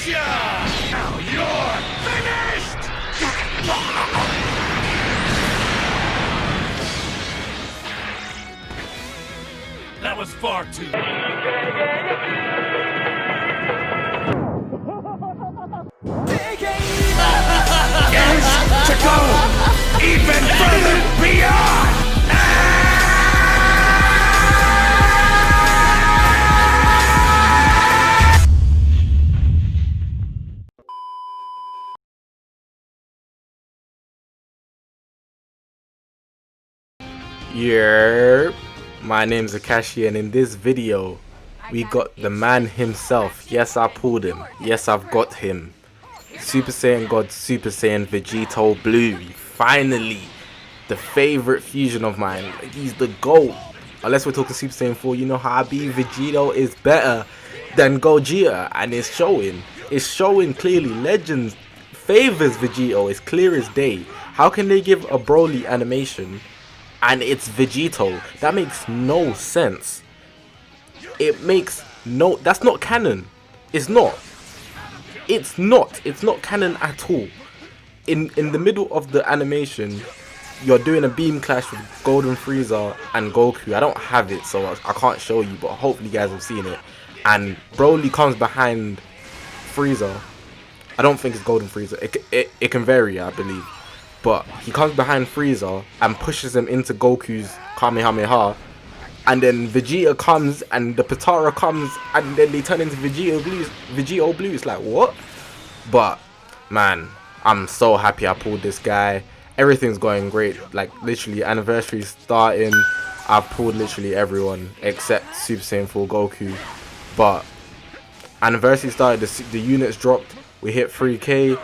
Gotcha! Now you're finished! That was far too... Yes! To go even further beyond! Yeah, my name's Akashi, and in this video we got the man himself. Yes, I pulled him. Yes, I've got him. Super Saiyan God, Super Saiyan Vegito Blue. Finally, the favorite fusion of mine. He's the GOAT. Unless we're talking Super Saiyan 4, you know how I be. Vegito is better than GOTCHAAA, and it's showing. It's showing clearly. Legends favors Vegito. It's clear as day. How can they give a Broly animation and it's Vegito? That makes no sense. It makes no... That's not canon. It's not. It's not. It's not canon at all. In the middle of the animation, you're doing a beam clash with Golden Frieza and Goku. I don't have it, so I can't show you, but hopefully you guys have seen it. And Broly comes behind Frieza. I don't think it's Golden Frieza. It can vary, I believe. But he comes behind Frieza and pushes him into Goku's Kamehameha. And then Vegeta comes and the Potara comes and then they turn into Vegito Blue. It's like, what? But, man, I'm so happy I pulled this guy. Everything's going great. Like, literally, anniversary starting. I've pulled literally everyone except Super Saiyan 4 Goku. But, anniversary started, the units dropped. We hit 3K.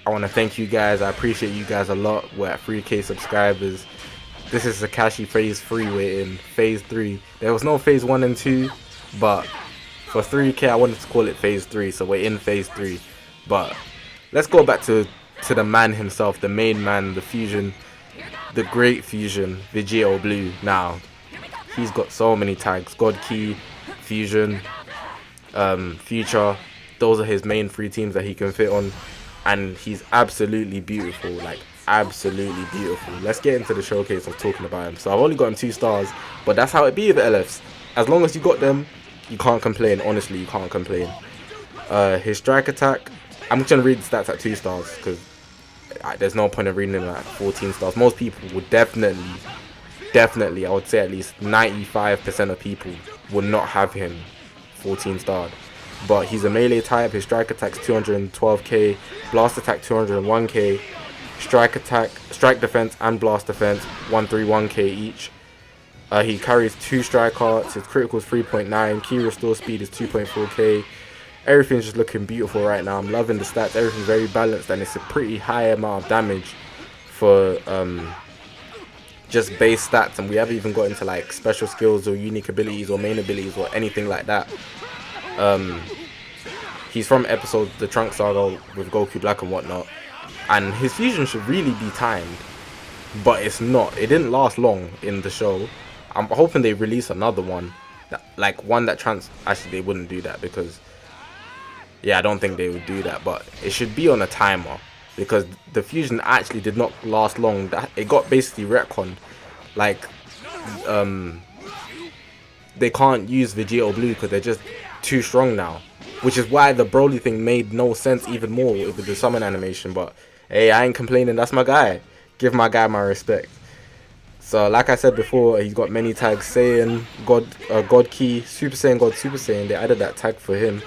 I want to thank you guys. I appreciate you guys a lot. We're at 3K subscribers. This is Akashi phase 3. We're in phase 3. There was no phase 1 and 2, but for 3K I wanted to call it phase 3, so we're in phase 3. But let's go back to the man himself, the main man, the fusion, the great fusion, Vegito Blue. Now he's got so many tags: God Key, Fusion, Future. Those are his main 3 teams that he can fit on. And he's absolutely beautiful, like absolutely beautiful. Let's get into the showcase of talking about him. So I've only gotten 2 stars, but that's how it be with the LFs. As long as you got them, you can't complain. Honestly, you can't complain. His strike attack, I'm just gonna read the stats at 2 stars because there's no point in reading them at 14 stars. Most people would definitely, I would say at least 95% of people would not have him 14 starred. But he's a melee type. His strike attack's 212k, blast attack 201k, strike attack, strike defense and blast defense 131k each. He carries 2 strike arts. His critical is 3.9, key restore speed is 2.4k. Everything's just looking beautiful right now. I'm loving the stats. Everything's very balanced and it's a pretty high amount of damage for just base stats, and we haven't even got into like special skills or unique abilities or main abilities or anything like that. He's from episode the Trunks Saga with Goku Black and whatnot, and his fusion should really be timed, but it's not. It didn't last long in the show. I'm hoping they release another one, actually they wouldn't do that because, yeah, I don't think they would do that, but it should be on a timer because the fusion actually did not last long. It got basically retconned. Like, they can't use Vegito Blue because they're just too strong now, which is why the Broly thing made no sense even more with the summon animation. But hey, I ain't complaining. That's my guy. Give my guy my respect. So like I said before, he's got many tags: Saiyan God, God Key, Super Saiyan God, Super Saiyan. They added that tag for him.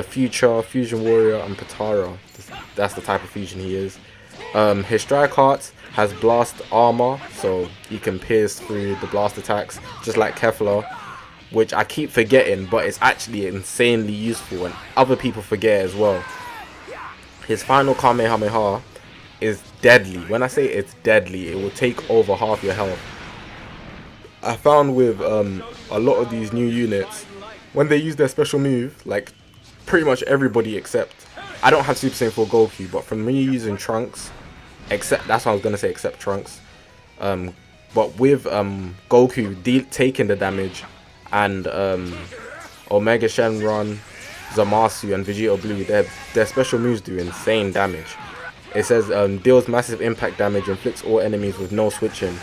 Future, Fusion Warrior, and Potara. That's the type of fusion he is. His strike art has blast armor, so he can pierce through the blast attacks just like Kefla, which I keep forgetting, but it's actually insanely useful and other people forget as well. His final Kamehameha is deadly. When I say it's deadly, it will take over half your health. I found with a lot of these new units, when they use their special move, like pretty much everybody except, I don't have Super Saiyan 4 Goku, but from me using Trunks, except, that's what I was going to say, except Trunks, but with Goku taking the damage, and Omega Shenron, Zamasu, and Vegito Blue, their special moves do insane damage. It says deals massive impact damage, inflicts all enemies with no switching.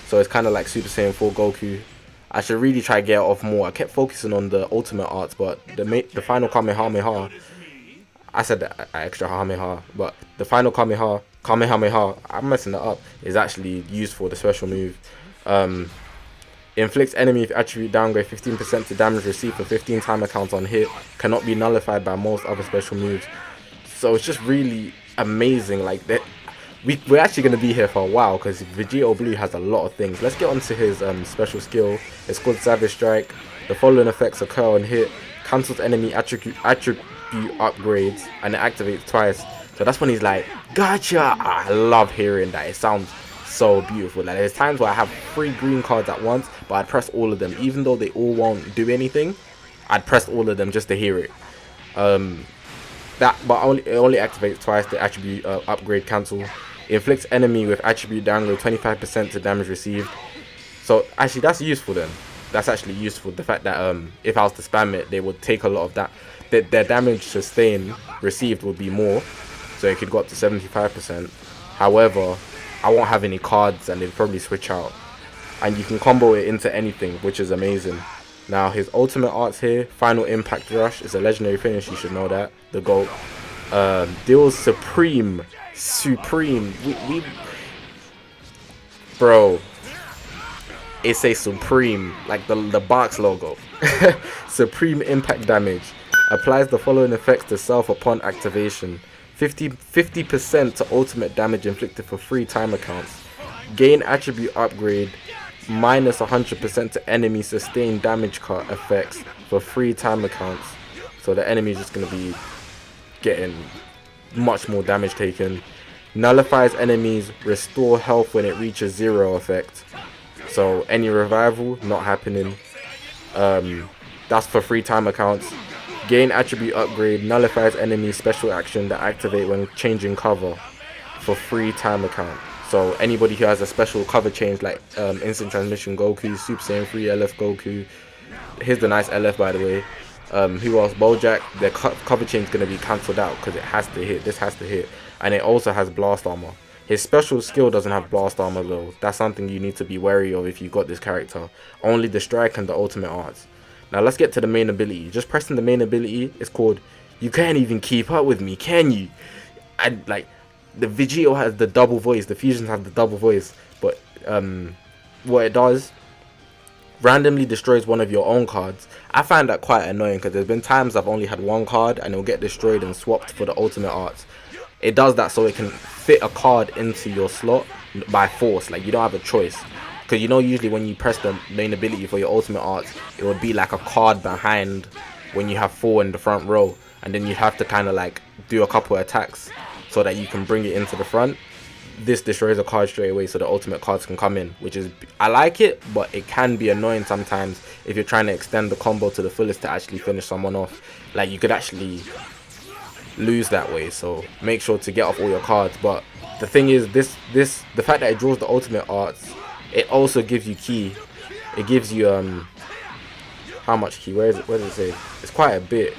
So it's kind of like Super Saiyan 4 Goku. I should really try to get it off more. I kept focusing on the ultimate arts, but the final Kamehameha, I said that extra Kamehameha, but the final Kamehameha, I'm messing that up, is actually used for the special move. Inflicts enemy with attribute downgrade 15% to damage received for 15 timer counts on hit. Cannot be nullified by most other special moves. So it's just really amazing. Like that, we're actually going to be here for a while because Vegito Blue has a lot of things. Let's get onto his special skill. It's called Savage Strike. The following effects occur on hit. Cancels enemy attribute upgrades and it activates twice. So that's when he's like, gotcha. I love hearing that. It sounds so beautiful. Like there's times where I have 3 green cards at once, but I'd press all of them, even though they all won't do anything. I'd press all of them just to hear it. It only activates twice. The attribute upgrade cancel. Inflicts enemy with attribute downgrade 25% to damage received. So actually that's useful then. That's actually useful. The fact that if I was to spam it, they would take a lot of that. Their damage sustained received would be more, so it could go up to 75%. However, I won't have any cards and they'd probably switch out. And you can combo it into anything, which is amazing. Now his ultimate arts here, Final Impact Rush, is a legendary finish, you should know that. The GOAT. Deals supreme. Bro. It's a supreme, like the box logo. Supreme impact damage. Applies the following effects to self upon activation. 50% to ultimate damage inflicted for 3 timer counts. Gain attribute upgrade minus 100% to enemy sustained damage cut effects for 3 timer counts. So the enemy is just going to be getting much more damage taken. Nullifies enemies, restore health when it reaches 0 effect. So any revival not happening. That's for 3 timer counts. Gain attribute upgrade, nullifies enemy special action that activate when changing cover for 3 timer count. So anybody who has a special cover change like instant transmission Goku, Super Saiyan 3 LF Goku. Here's the nice LF by the way. Who else? Bojack. Their cover change is going to be cancelled out because it has to hit. This has to hit. And it also has blast armor. His special skill doesn't have blast armor though. That's something you need to be wary of if you got this character. Only the strike and the ultimate arts. Now let's get to the main ability. Just pressing the main ability is called You Can't Even Keep Up With Me, Can You? And like the Vegito has the double voice, the fusions have the double voice, but what it does, randomly destroys one of your own cards. I find that quite annoying because there's been times I've only had one card and it'll get destroyed and swapped for the ultimate arts. It does that so it can fit a card into your slot by force, like you don't have a choice. Because you know usually when you press the main ability for your ultimate arts, it would be like a card behind when you have 4 in the front row. And then you have to kind of like do a couple of attacks so that you can bring it into the front. This destroys a card straight away so the ultimate cards can come in. Which is, I like it, but it can be annoying sometimes if you're trying to extend the combo to the fullest to actually finish someone off. Like you could actually lose that way, so make sure to get off all your cards. But the thing is, the fact that it draws the ultimate arts, it also gives you key. It gives you how much key? Where is it? Where does it say? It's quite a bit.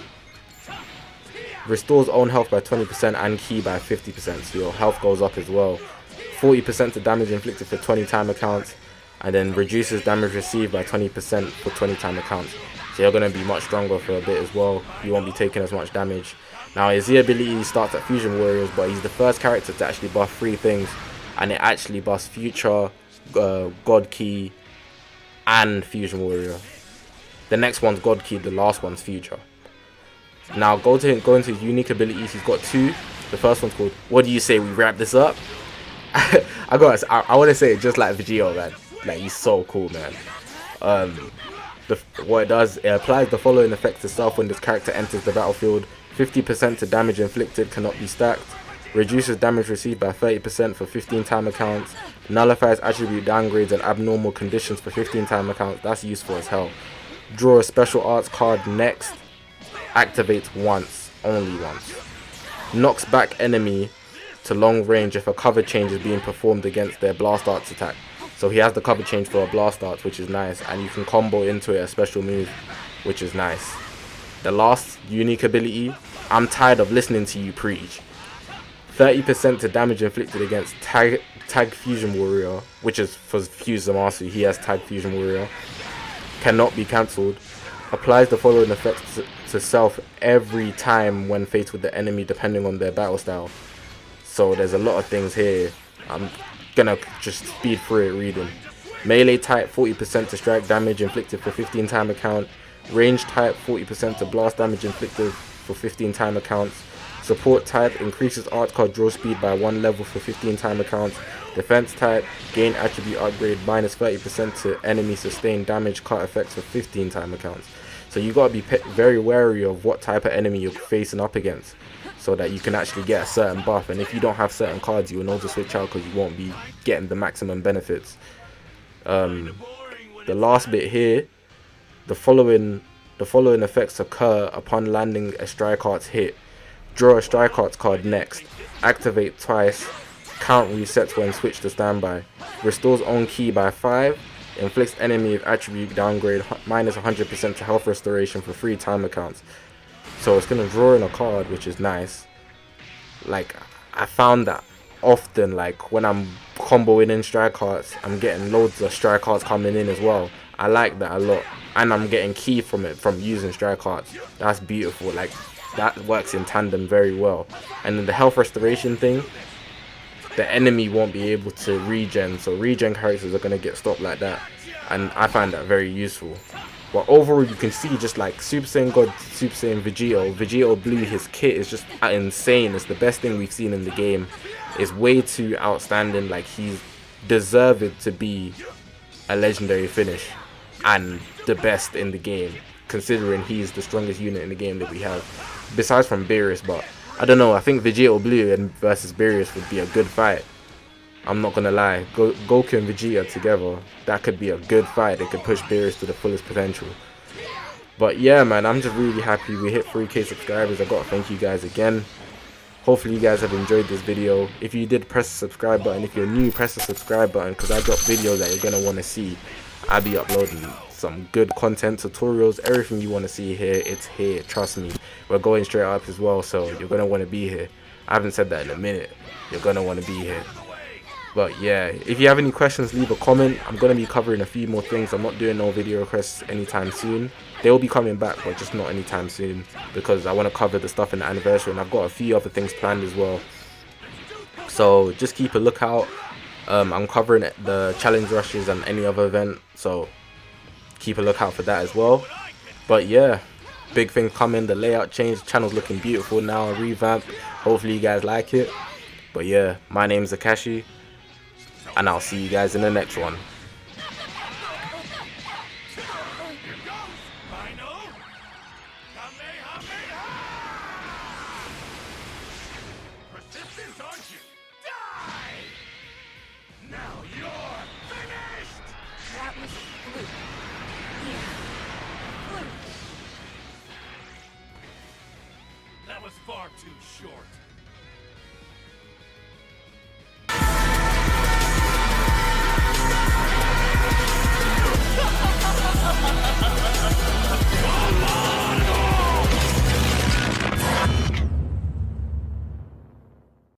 Restores own health by 20% and key by 50%, so your health goes up as well. 40% to damage inflicted for 20 timer counts, and then reduces damage received by 20% for 20 timer counts. So you're going to be much stronger for a bit as well. You won't be taking as much damage. Now his Z ability starts at Fusion Warriors, but he's the first character to actually buff 3 things, and it actually buffs Future, God Key, and Fusion Warrior. The next one's God Key, the last one's Future. Now go into his unique abilities. He's got 2. The first one's called What Do You Say We Wrap This Up? I want to say it just like Vegito, man. Like he's so cool, man. What it does, it applies the following effects to self when this character enters the battlefield. 50% to damage inflicted, cannot be stacked. Reduces damage received by 30% for 15 timer counts. Nullifies attribute downgrades and abnormal conditions for 15 timer counts. That's useful as hell. Draw a special arts card next. Activates once, only once. Knocks back enemy to long range if a cover change is being performed against their blast arts attack. So he has the cover change for a blast art, which is nice, and you can combo into it a special move, which is nice. The last unique ability, I'm tired of listening to you preach. 30% to damage inflicted against Tag Fusion Warrior, which is for Fuse Zamasu, he has Tag Fusion Warrior. Cannot be cancelled. Applies the following effects to self every time when faced with the enemy depending on their battle style. So there's a lot of things here. I'm gonna just speed through it reading. Melee type 40% to strike damage inflicted for 15 timer count. Range type 40% to blast damage inflicted for 15 timer counts. Support type increases art card draw speed by 1 level for 15 timer counts. Defense type gain attribute upgrade minus 30% to enemy sustained damage card effects for 15 timer counts. So you gotta be very wary of what type of enemy you're facing up against, so that you can actually get a certain buff. And if you don't have certain cards, you will know to switch out because you won't be getting the maximum benefits. The last bit here, the following effects occur upon landing a strike arts hit. Draw a strike arts card next. Activate twice. Count resets when switched to standby. Restores own key by 5. Inflicts enemy with attribute downgrade minus 100% to health restoration for 3 timer counts. So it's gonna draw in a card, which is nice. Like, I found that often, like when I'm comboing in strike arts, I'm getting loads of strike arts coming in as well. I like that a lot, and I'm getting key from it from using strike arts. That's beautiful. Like, that works in tandem very well. And then the health restoration thing, the enemy won't be able to regen, so regen characters are going to get stopped like that, and I find that very useful. But overall, you can see just like Super Saiyan God, Super Saiyan Vegito Blue, his kit is just insane. It's the best thing we've seen in the game. It's way too outstanding. Like, he's deserved to be a legendary finish and the best in the game, considering he's the strongest unit in the game that we have, besides from Beerus. But I don't know, I think Vegito Blue and versus Beerus would be a good fight. I'm not gonna lie, Goku and Vegeta together, that could be a good fight. They could push Beerus to the fullest potential. But yeah, man, I'm just really happy we hit 3k subscribers. I gotta thank you guys again. Hopefully you guys have enjoyed this video. If you did, press the subscribe button. If you're new, press the subscribe button, because I drop videos that you're gonna want to see. I'll be uploading some good content, tutorials, everything you want to see here, it's here, trust me. We're going straight up as well, so you're gonna want to be here. I haven't said that in a minute. You're gonna want to be here. But yeah, if you have any questions, leave a comment. I'm gonna be covering a few more things. I'm not doing no video requests anytime soon. They will be coming back, but just not anytime soon, because I want to cover the stuff in the anniversary, and I've got a few other things planned as well. So just keep a lookout. I'm covering the challenge rushes and any other event, so keep a lookout for that as well. But yeah, big thing coming. The layout changed, the channel's looking beautiful now, revamped. Hopefully you guys like it. But yeah, my name's Akashi, and I'll see you guys in the next one. Persistence, aren't you? Die! Now you're